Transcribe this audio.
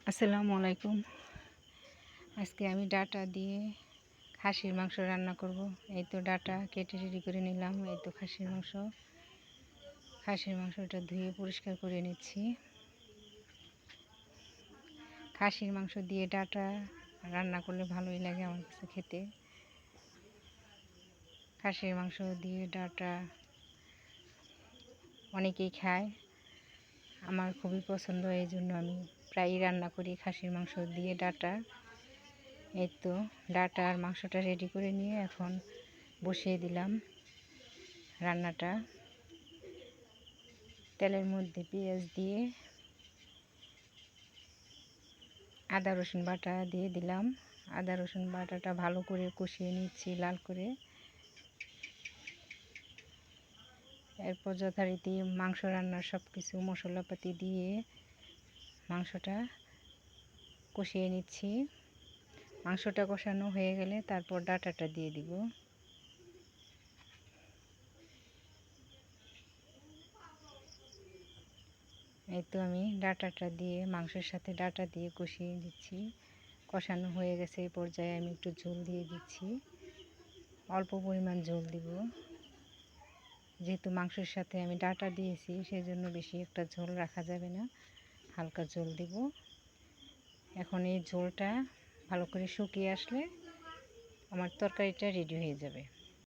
আসসালামু আলাইকুম। আজকে আমি ডাটা দিয়ে খাসির মাংস রান্না করব। এই তো ডাটা কেটে রেডি করে নিলাম। এই তো খাসির মাংসটা ধুয়ে পরিষ্কার করে নিচ্ছি। খাসির মাংস দিয়ে ডাটা রান্না করলে ভালোই লাগে আমার কাছে খেতে। খাসির মাংস দিয়ে ডাটা অনেকেই খায়, আমার খুবই পছন্দ, এই জন্য আমি প্রায়ই রান্না করি খাসির মাংস দিয়ে ডাটা। এই তো ডাটা আর মাংসটা রেডি করে নিয়ে এখন বসিয়ে দিলাম রান্নাটা। তেলের মধ্যে পেঁয়াজ দিয়ে আদা রসুন বাটা দিয়ে দিলাম। আদা রসুন বাটাটা ভালো করে কষিয়ে নিচ্ছি লাল করে। এরপর যথারীতি মাংস রান্নার সব কিছু মশলাপাতি দিয়ে মাংসটা কষিয়ে নিচ্ছি। মাংসটা কষানো হয়ে গেলে তারপর ডাটাটা দিয়ে দিব। এই তো আমি ডাটাটা দিয়ে মাংসের সাথে ডাটা দিয়ে কষিয়ে দিচ্ছি। কষানো হয়ে গেছে, এই পর্যায়ে আমি একটু ঝোল দিয়ে দিচ্ছি। অল্প পরিমাণ ঝোল দিব, যেহেতু মাংসের সাথে আমি ডাটা দিয়েছি সেজন্য বেশি একটা ঝোল রাখা যাবে না, হালকা ঝোল দিব। এখন এই ঝোলটা ভালো করে শুকিয়ে আসলে আমার তরকারিটা রেডি হয়ে যাবে।